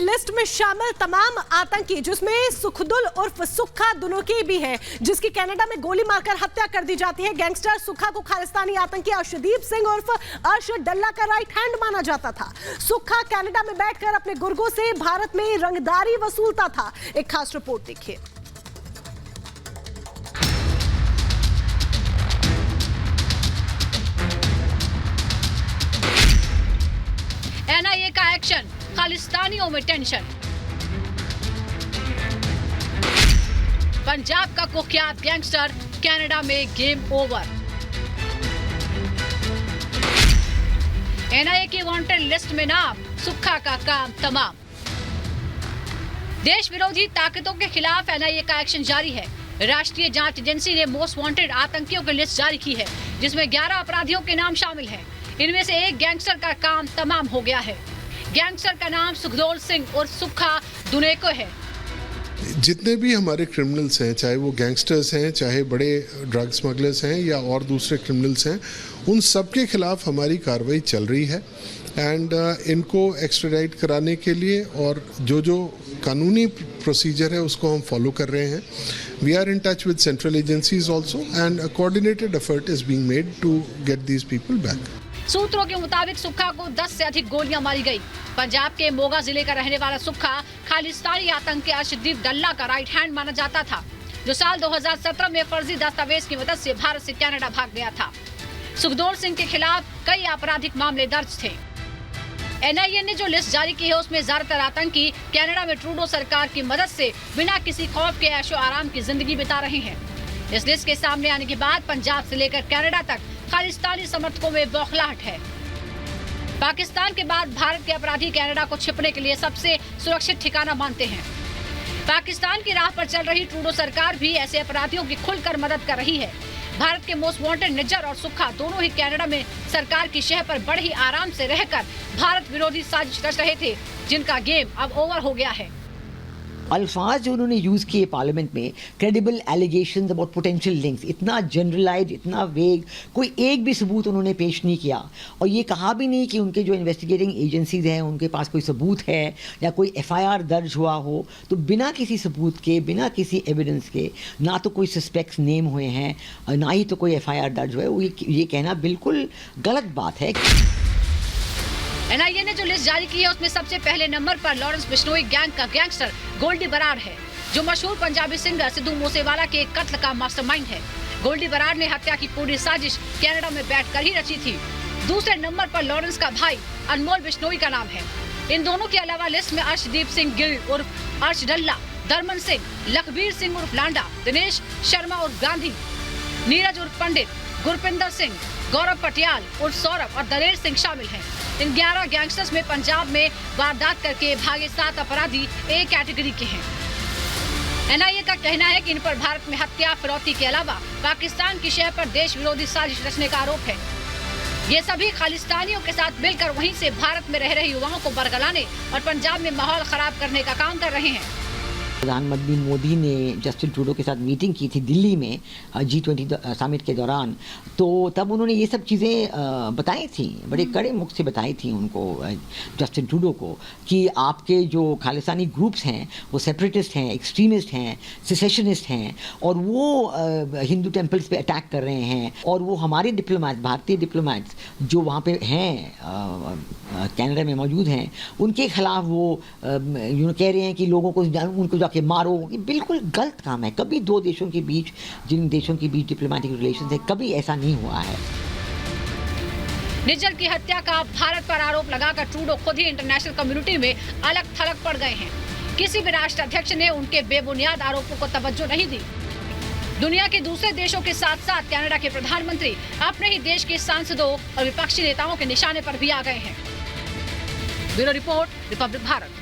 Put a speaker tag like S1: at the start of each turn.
S1: List में शामिल तमाम आतंकी, जिसमें सुखदुल उर्फ सुक्खा दुनुकी भी है, जिसकी कनाडा में गोली मारकर हत्या कर दी जाती है। गैंगस्टर सुक्खा को खालिस्तानी आतंकी अर्शदीप सिंह उर्फ अर्श डल्ला का राइट हैंड माना जाता था। सुक्खा कनाडा में बैठकर अपने गुर्गों से भारत में रंगदारी वसूलता था। एक खास रिपोर्ट देखिए।
S2: एनआईए का एक्शन, खालिस्तानियों में टेंशन। पंजाब का कुख्यात गैंगस्टर कनाडा में गेम ओवर। एनआईए की वांटेड लिस्ट में नाम, सुक्खा का काम तमाम। देश विरोधी ताकतों के खिलाफ एनआईए का एक्शन जारी है। राष्ट्रीय जांच एजेंसी ने मोस्ट वांटेड आतंकियों की लिस्ट जारी की है, जिसमें 11 अपराधियों के नाम शामिल हैं। इनमें से एक गैंगस्टर का काम तमाम हो गया है। गैंगस्टर का नाम सुखदुल सिंह और सुक्खा दुनुकी है।
S3: जितने भी हमारे क्रिमिनल्स हैं, चाहे वो गैंगस्टर्स हैं, चाहे बड़े ड्रग स्मगलर्स हैं या और दूसरे क्रिमिनल्स हैं, उन सब के खिलाफ हमारी कार्रवाई चल रही है। एंड इनको एक्स्ट्राडाइट कराने के लिए और जो कानूनी प्रोसीजर है उसको हम फॉलो कर रहे हैं। We are in touch with central agencies also and a coordinated effort is being made to get these people back.
S2: सूत्रों के मुताबिक सुक्खा को 10 से अधिक गोलियां मारी गई। पंजाब के मोगा जिले का रहने वाला सुक्खा खालिस्तानी आतंकी अर्शदीप डल्ला का राइट हैंड माना जाता था, जो साल 2017 में फर्जी दस्तावेज की मदद से भारत से कनाडा भाग गया था। सुखदुल सिंह के खिलाफ कई आपराधिक मामले दर्ज थे। एनआईए ने जो लिस्ट जारी की है उसमें ज्यादातर आतंकी कनाडा में ट्रूडो सरकार की मदद से बिना किसी खौफ के ऐशो आराम की जिंदगी बिता रहे हैं। इस लिस्ट के सामने आने के बाद पंजाब से लेकर कनाडा तक खालिस्तानी समर्थकों में बौखलाहट है। पाकिस्तान के बाद भारत के अपराधी कनाडा को छिपने के लिए सबसे सुरक्षित ठिकाना मानते हैं। पाकिस्तान की राह पर चल रही ट्रूडो सरकार भी ऐसे अपराधियों की खुलकर मदद कर रही है। भारत के मोस्ट वांटेड निज्जर और सुक्खा दोनों ही कनाडा में सरकार की शह पर बड़े ही आराम से रहकर भारत विरोधी साजिश रच रहे थे, जिनका गेम अब ओवर हो गया है।
S4: अल्फाज जो उन्होंने यूज़ किए पार्लियामेंट में, credible allegations about potential links, इतना जनरलाइज, इतना वेग, कोई एक भी सबूत उन्होंने पेश नहीं किया। और ये कहा भी नहीं कि उनके जो इन्वेस्टिगेटिंग एजेंसीज हैं उनके पास कोई सबूत है या कोई एफआईआर दर्ज हुआ हो। तो बिना किसी सबूत के, बिना किसी एविडेंस के, ना तो कोई सस्पेक्ट्स नेम हुए हैं, ना ही तो कोई एफआईआर दर्ज हुआ है, ये कहना बिल्कुल गलत बात है।
S2: एनआईए ने जो लिस्ट जारी की है उसमें सबसे पहले नंबर पर लॉरेंस बिश्नोई गैंग का गैंगस्टर गोल्डी बराड़ है, जो मशहूर पंजाबी सिंगर सिद्धू मूसेवाला के कत्ल का मास्टरमाइंड है। गोल्डी बराड़ ने हत्या की पूरी साजिश कनाडा में बैठकर ही रची थी। दूसरे नंबर पर लॉरेंस का भाई अनमोल बिश्नोई का नाम है। इन दोनों के अलावा लिस्ट में अर्शदीप सिंह गिल उर्फ अर्श डल्ला, दरमन सिंह, लखबीर सिंह उर्फ लांडा, दिनेश शर्मा उर्फ गांधी, नीरज उर्फ पंडित, गुरपिंदर सिंह, गौरव पटियाल उर्फ सौरभ और दलेर सिंह शामिल हैं। इन 11 गैंगस्टर्स में पंजाब में वारदात करके भागे 7 अपराधी ए कैटेगरी के हैं। एनआईए का कहना है कि इन पर भारत में हत्या, फिरौती के अलावा पाकिस्तान की शह पर देश विरोधी साजिश रचने का आरोप है। ये सभी खालिस्तानियों के साथ मिलकर वहीं से भारत में रह रहे युवाओं को बरगलाने और पंजाब में माहौल खराब करने का काम कर रहे हैं।
S4: प्रधानमंत्री मोदी ने जस्टिन ट्रूडो के साथ मीटिंग की थी दिल्ली में G20 समिट के दौरान, तो तब उन्होंने ये सब चीज़ें बताई थी, बड़े कड़े मुख से बताई थी उनको, जस्टिन ट्रूडो को, कि आपके जो खालिस्तानी ग्रुप्स हैं वो सेपरेटिस्ट हैं, एक्सट्रीमिस्ट हैं, सिसेशनिस्ट हैं और वो हिंदू टेम्पल्स पे अटैक कर रहे हैं। और वो हमारे डिप्लोमेट, भारतीय डिप्लोमेट्स जो वहाँ पे हैं, कनाडा में मौजूद हैं, उनके खिलाफ वो कह रहे हैं कि लोगों को उनको जाके मारो। ये बिल्कुल गलत काम है। कभी दो देशों के बीच, जिन देशों के बीच डिप्लोमेटिक रिलेशंस है, कभी ऐसा नहीं हुआ है।
S2: निज्जर की हत्या का भारत पर आरोप लगाकर ट्रूडो खुद ही इंटरनेशनल कम्युनिटी में अलग थलग पड़ गए हैं। किसी भी राष्ट्र अध्यक्ष ने उनके बेबुनियाद आरोपों को तवज्जो नहीं दी। दुनिया के दूसरे देशों के साथ साथ कनाडा के प्रधानमंत्री अपने ही देश के सांसदों और विपक्षी नेताओं के निशाने पर भी आ गए हैं। Bureau report, Republic Bharat.